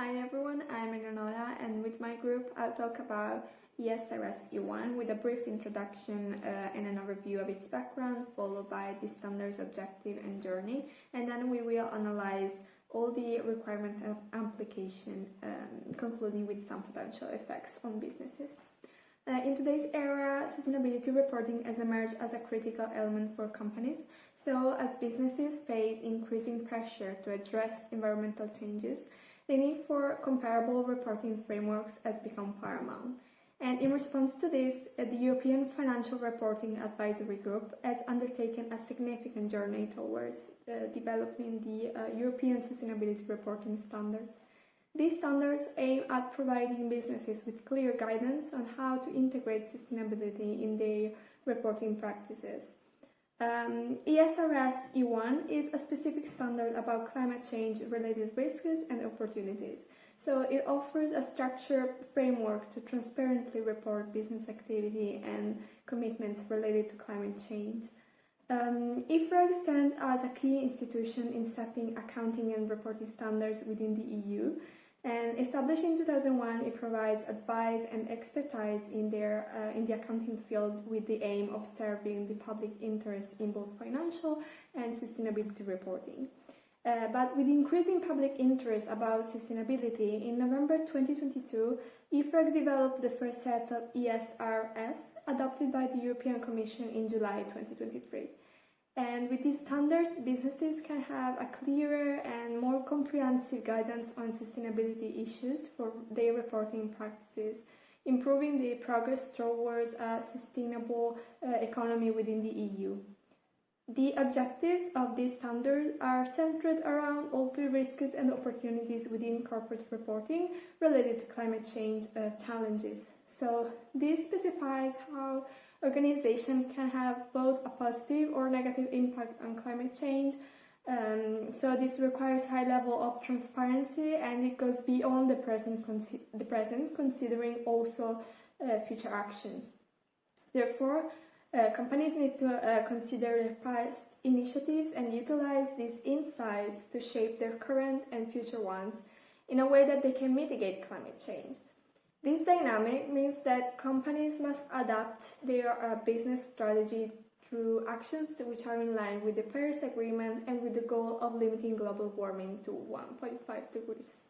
Hi everyone, I'm Eleonora and with my group I'll talk about ESRS E1 with a brief introduction and an overview of its background, followed by the standards objective and journey, and then we will analyze all the requirement and application, concluding with some potential effects on businesses. In today's era, sustainability reporting has emerged as a critical element for companies. So, as businesses face increasing pressure to address environmental changes, the need for comparable reporting frameworks has become paramount. And in response to this, the European Financial Reporting Advisory Group has undertaken a significant journey towards developing the European Sustainability Reporting Standards. These standards aim at providing businesses with clear guidance on how to integrate sustainability in their reporting practices. ESRS E1 is a specific standard about climate change-related risks and opportunities. So it offers a structured framework to transparently report business activity and commitments related to climate change. IFRAG stands as a key institution in setting accounting and reporting standards within the EU. And established in 2001, it provides advice and expertise in the accounting field with the aim of serving the public interest in both financial and sustainability reporting. But with increasing public interest about sustainability, in November 2022, IFRAG developed the first set of ESRS adopted by the European Commission in July 2023. And with these standards, businesses can have a clearer and more comprehensive guidance on sustainability issues for their reporting practices, improving the progress towards a sustainable economy within the EU. The objectives of this standard are centered around all the risks and opportunities within corporate reporting related to climate change challenges. So this specifies how organizations can have both a positive or negative impact on climate change. So this requires high level of transparency, and it goes beyond the present, considering also future actions. Therefore, companies need to consider their past initiatives and utilize these insights to shape their current and future ones in a way that they can mitigate climate change. This dynamic means that companies must adapt their business strategy through actions which are in line with the Paris Agreement and with the goal of limiting global warming to 1.5 degrees.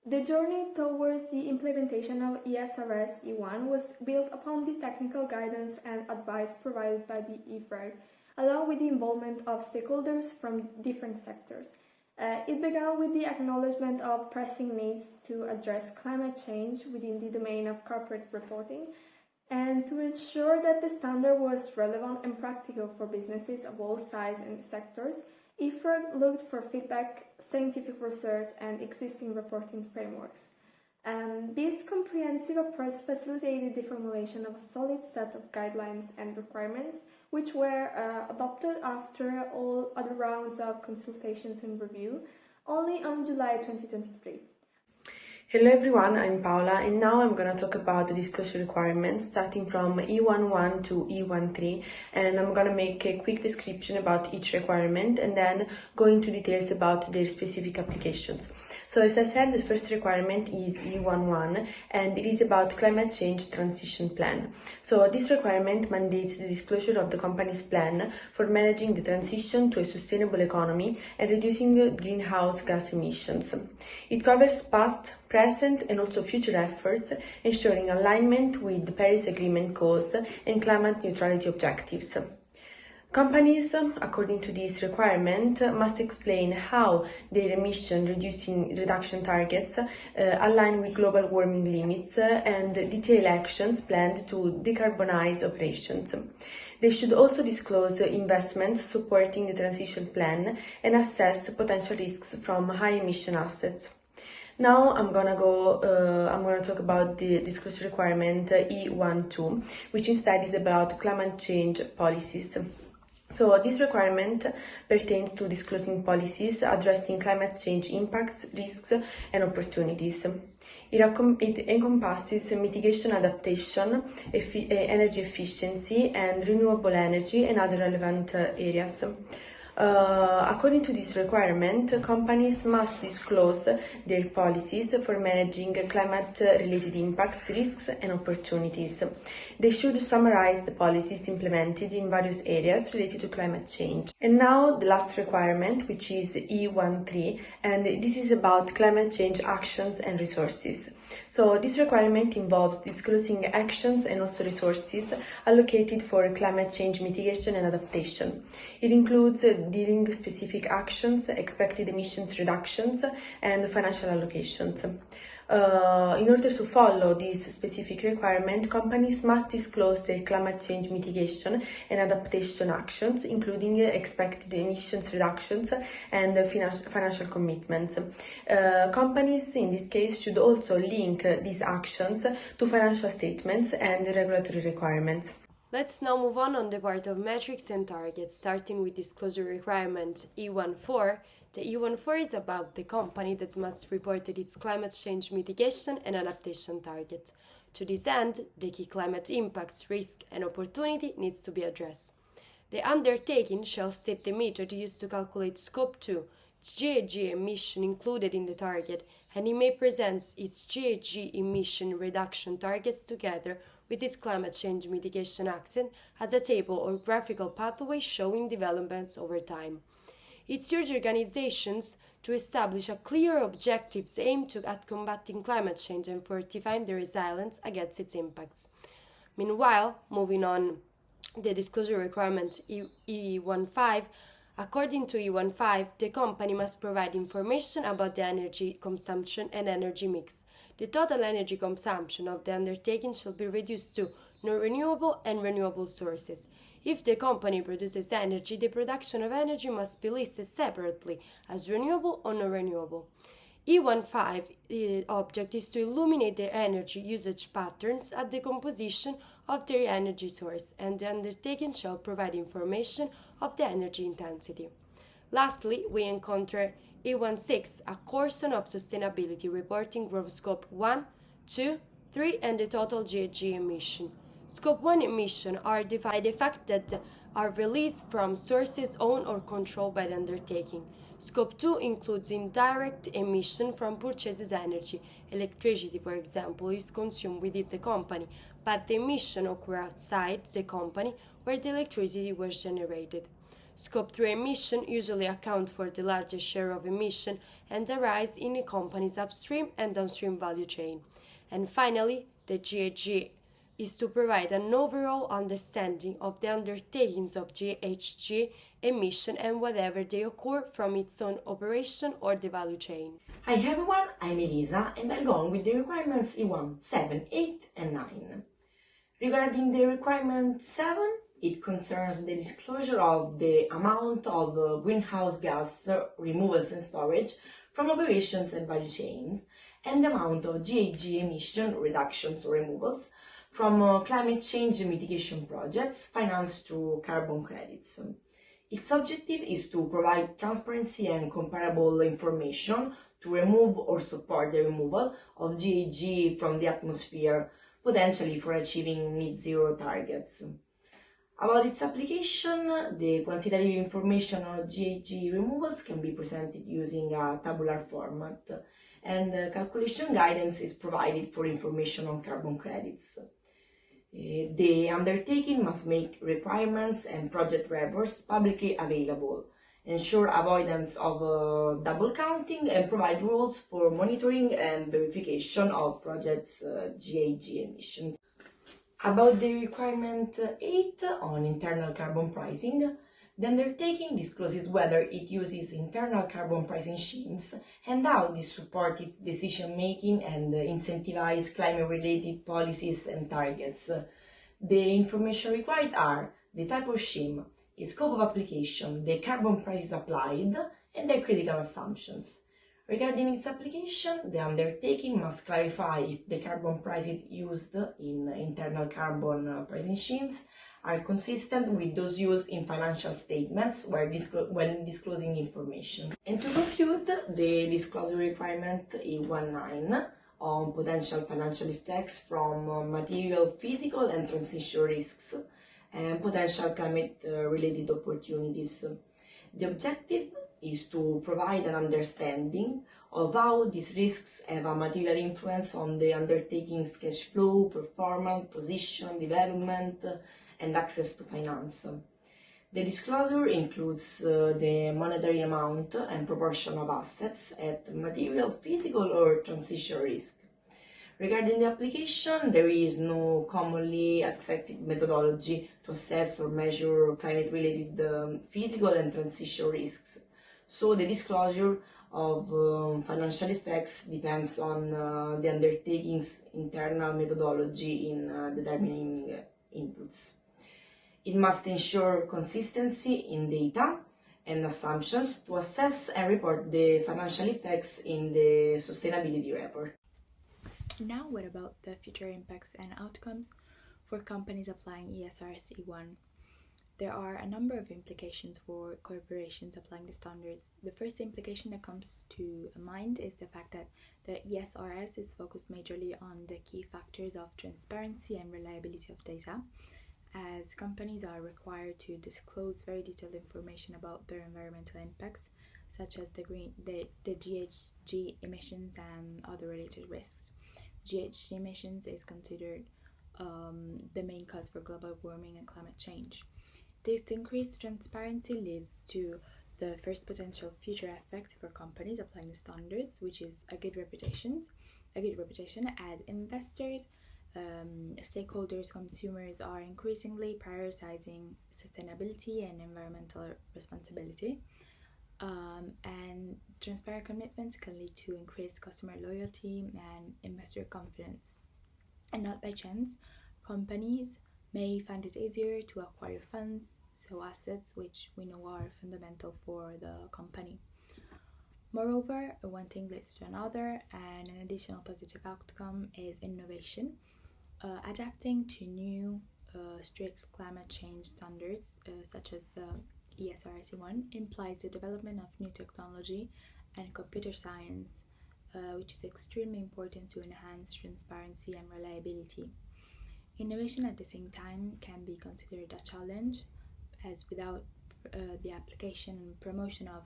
The journey towards the implementation of ESRS E1 was built upon the technical guidance and advice provided by the IFRAG, along with the involvement of stakeholders from different sectors. It began with the acknowledgement of pressing needs to address climate change within the domain of corporate reporting, and to ensure that the standard was relevant and practical for businesses of all sizes and sectors, IFRAG looked for feedback, scientific research, and existing reporting frameworks. This comprehensive approach facilitated the formulation of a solid set of guidelines and requirements, which were adopted after all other rounds of consultations and review, only on July 2023. Hello everyone, I'm Paola, and now I'm going to talk about the disclosure requirements starting from E11 to E13, and I'm going to make a quick description about each requirement and then go into details about their specific applications. So as I said, the first requirement is E11, and it is about climate change transition plan. So this requirement mandates the disclosure of the company's plan for managing the transition to a sustainable economy and reducing greenhouse gas emissions. It covers past, present and also future efforts, ensuring alignment with the Paris Agreement goals and climate neutrality objectives. Companies, according to this requirement, must explain how their emission reduction targets align with global warming limits and detail actions planned to decarbonize operations. They should also disclose investments supporting the transition plan and assess potential risks from high-emission assets. Now I'm gonna talk about the disclosure requirement E12, which instead is about climate change policies. So this requirement pertains to disclosing policies addressing climate change impacts, risks and opportunities. It encompasses mitigation, adaptation, energy efficiency and renewable energy and other relevant areas. According to this requirement, companies must disclose their policies for managing climate-related impacts, risks, and opportunities. They should summarize the policies implemented in various areas related to climate change. And now the last requirement, which is E13, and this is about climate change actions and resources. So this requirement involves disclosing actions and also resources allocated for climate change mitigation and adaptation. It includes dealing specific actions, expected emissions reductions, and financial allocations. In order to follow this specific requirement, companies must disclose their climate change mitigation and adaptation actions, including expected emissions reductions and financial commitments. Companies, in this case, should also link these actions to financial statements and regulatory requirements. Let's now move on the part of metrics and targets, starting with disclosure requirement E14. The E14 is about the company that must report its climate change mitigation and adaptation target. To this end, the key climate impacts, risk, and opportunity needs to be addressed. The undertaking shall state the method used to calculate Scope 2 GHG emission included in the target, and it may present its GHG emission reduction targets together with its climate change mitigation action as a table or graphical pathway showing developments over time. It urges organizations to establish a clear objectives aimed at combating climate change and fortifying the resilience against its impacts. Meanwhile, moving on the disclosure requirement E15, according to E15, the company must provide information about the energy consumption and energy mix. The total energy consumption of the undertaking shall be reduced to non-renewable and renewable sources. If the company produces energy, the production of energy must be listed separately as renewable or non-renewable. E15 object is to illuminate the energy usage patterns at the composition of their energy source, and the undertaking shall provide information of the energy intensity. Lastly, we encounter E16, a portion of sustainability reporting group Scope 1, 2, 3, and the total GHG emission. Scope 1 emissions are defined by the fact that are released from sources owned or controlled by the undertaking. Scope 2 includes indirect emission from purchases energy. Electricity, for example, is consumed within the company, but the emission occur outside the company where the electricity was generated. Scope 3 emission usually account for the largest share of emission and arise in a company's upstream and downstream value chain. And finally, the GHG is to provide an overall understanding of the undertakings of GHG emission and whatever they occur from its own operation or the value chain. Hi everyone, I'm Elisa and I'll go on with the requirements E1, 7, 8 and 9. Regarding the requirement 7, it concerns the disclosure of the amount of greenhouse gas removals and storage from operations and value chains and the amount of GHG emission reductions or removals from climate change mitigation projects financed through carbon credits. Its objective is to provide transparency and comparable information to remove or support the removal of GHG from the atmosphere, potentially for achieving net zero targets. About its application, the quantitative information on GHG removals can be presented using a tabular format, and calculation guidance is provided for information on carbon credits. The undertaking must make requirements and project reports publicly available, ensure avoidance of double counting, and provide rules for monitoring and verification of projects' GHG emissions. About the requirement 8 on internal carbon pricing, the undertaking discloses whether it uses internal carbon pricing schemes and how this supports its decision-making and incentivize climate-related policies and targets. The information required are the type of scheme, its scope of application, the carbon prices applied, and their critical assumptions. Regarding its application, the undertaking must clarify if the carbon prices used in internal carbon pricing schemes are consistent with those used in financial statements when disclosing information. And to conclude, the disclosure requirement E19 on potential financial effects from material, physical and transition risks and potential climate-related opportunities. The objective is to provide an understanding of how these risks have a material influence on the undertaking's cash flow, performance, position, development, and access to finance. The disclosure includes the monetary amount and proportion of assets at material, physical, or transition risk. Regarding the application, there is no commonly accepted methodology to assess or measure climate-related physical and transition risks. So the disclosure of financial effects depends on the undertaking's internal methodology in determining inputs. It must ensure consistency in data and assumptions to assess and report the financial effects in the sustainability report. Now, what about the future impacts and outcomes for companies applying ESRS E1? There are a number of implications for corporations applying the standards. The first implication that comes to mind is the fact that the ESRS is focused majorly on the key factors of transparency and reliability of data, as companies are required to disclose very detailed information about their environmental impacts, such as the GHG emissions and other related risks. GHG emissions is considered the main cause for global warming and climate change. This increased transparency leads to the first potential future effect for companies applying the standards, which is a good reputation as investors, stakeholders, consumers are increasingly prioritizing sustainability and environmental responsibility. And transparent commitments can lead to increased customer loyalty and investor confidence. And not by chance, companies may find it easier to acquire funds, so assets which we know are fundamental for the company. Moreover, one thing leads to another, and an additional positive outcome is innovation. Adapting to new strict climate change standards, such as the ESRS E1, implies the development of new technology and computer science, which is extremely important to enhance transparency and reliability. Innovation at the same time can be considered a challenge, as without the application and promotion of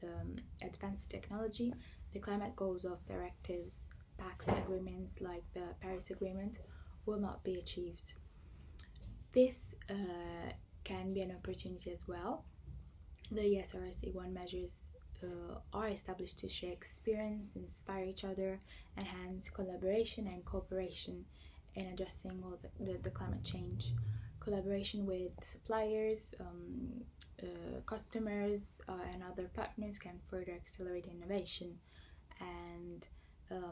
the advanced technology, the climate goals of directives, pacts, agreements like the Paris Agreement will not be achieved. This can be an opportunity as well. The ESRS E1 measures are established to share experience, inspire each other, enhance collaboration and cooperation in addressing all the climate change. Collaboration with suppliers, customers, and other partners can further accelerate innovation and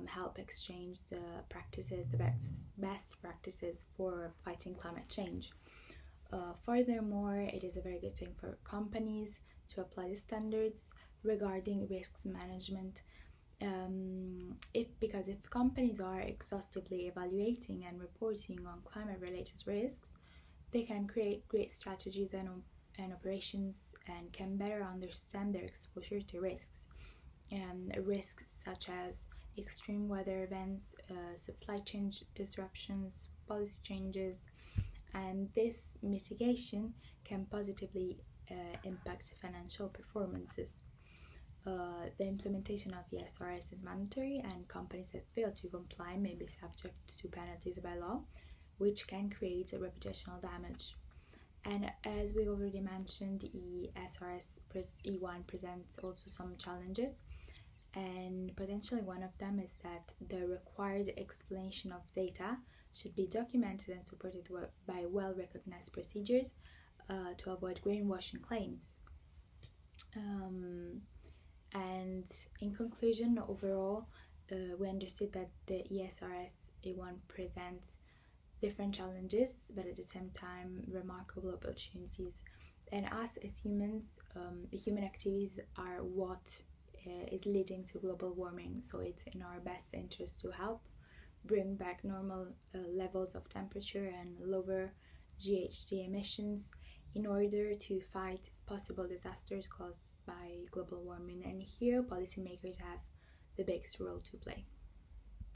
help exchange the best practices for fighting climate change. Furthermore, it is a very good thing for companies to apply the standards regarding risks management, because if companies are exhaustively evaluating and reporting on climate-related risks, they can create great strategies and operations and can better understand their exposure to risks. Risks such as extreme weather events, supply chain disruptions, policy changes, and this mitigation can positively impact financial performances. The implementation of ESRS is mandatory, and companies that fail to comply may be subject to penalties by law, which can create a reputational damage. And as we already mentioned, ESRS E1 presents also some challenges, and potentially one of them is that the required explanation of data should be documented and supported by well-recognized procedures to avoid greenwashing claims. And in conclusion, overall, we understood that the ESRS E1 presents different challenges, but at the same time remarkable opportunities. And us as humans, human activities are what is leading to global warming, so it's in our best interest to help bring back normal levels of temperature and lower GHG emissions in order to fight possible disasters caused by global warming. And here policymakers have the biggest role to play.